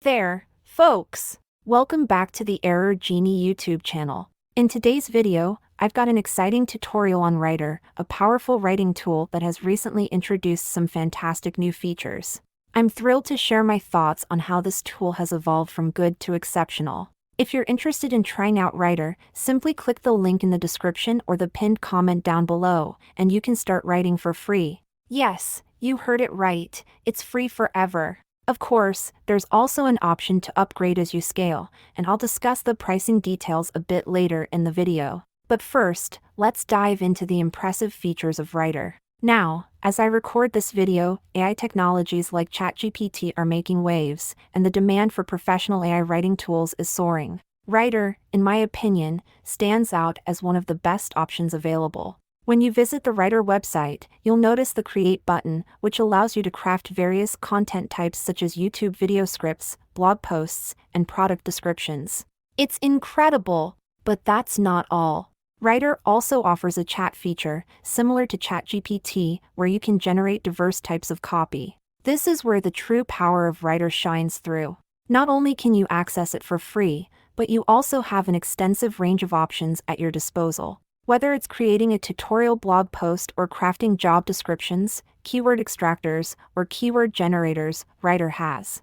There, folks! Welcome back to the Genie YouTube channel. In today's video, I've got an exciting tutorial on Rytr, a powerful writing tool that has recently introduced some fantastic new features. I'm thrilled to share my thoughts on how this tool has evolved from good to exceptional. If you're interested in trying out Rytr, simply click the link in the description or the pinned comment down below, and you can start writing for free. Yes, you heard it right, it's free forever. Of course, there's also an option to upgrade as you scale, and I'll discuss the pricing details a bit later in the video. But first, let's dive into the impressive features of Rytr. Now, as I record this video, AI technologies like ChatGPT are making waves, and the demand for professional AI writing tools is soaring. Rytr, in my opinion, stands out as one of the best options available. When you visit the Rytr website, you'll notice the Create button, which allows you to craft various content types such as YouTube video scripts, blog posts, and product descriptions. It's incredible! But that's not all. Rytr also offers a chat feature, similar to ChatGPT, where you can generate diverse types of copy. This is where the true power of Rytr shines through. Not only can you access it for free, but you also have an extensive range of options at your disposal. Whether it's creating a tutorial blog post or crafting job descriptions, keyword extractors, or keyword generators, Rytr has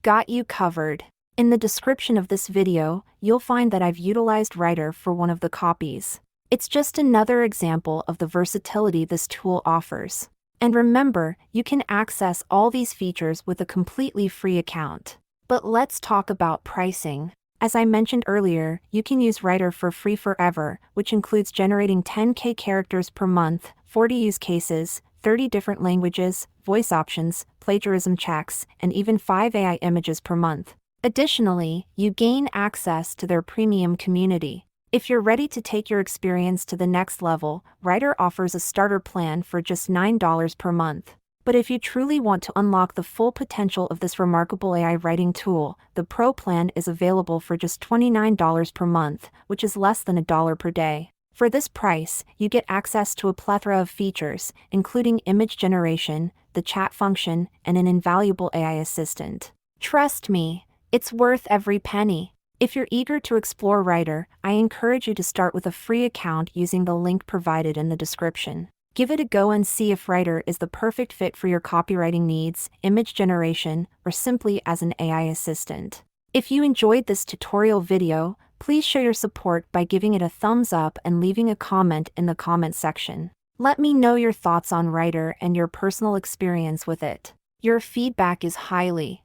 got you covered. In the description of this video, you'll find that I've utilized Rytr for one of the copies. It's just another example of the versatility this tool offers. And remember, you can access all these features with a completely free account. But let's talk about pricing. As I mentioned earlier, you can use Rytr for free forever, which includes generating 10,000 characters per month, 40 use cases, 30 different languages, voice options, plagiarism checks, and even 5 AI images per month. Additionally, you gain access to their premium community. If you're ready to take your experience to the next level, Rytr offers a starter plan for just $9 per month. But if you truly want to unlock the full potential of this remarkable AI writing tool, the Pro plan is available for just $29 per month, which is less than $1 per day. For this price, you get access to a plethora of features, including image generation, the chat function, and an invaluable AI assistant. Trust me, it's worth every penny. If you're eager to explore Rytr, I encourage you to start with a free account using the link provided in the description. Give it a go and see if Rytr is the perfect fit for your copywriting needs, image generation, or simply as an AI assistant. If you enjoyed this tutorial video, please show your support by giving it a thumbs up and leaving a comment in the comment section. Let me know your thoughts on Rytr and your personal experience with it. Your feedback is highly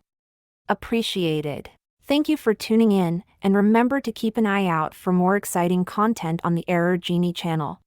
appreciated. Thank you for tuning in, and remember to keep an eye out for more exciting content on the Genie channel.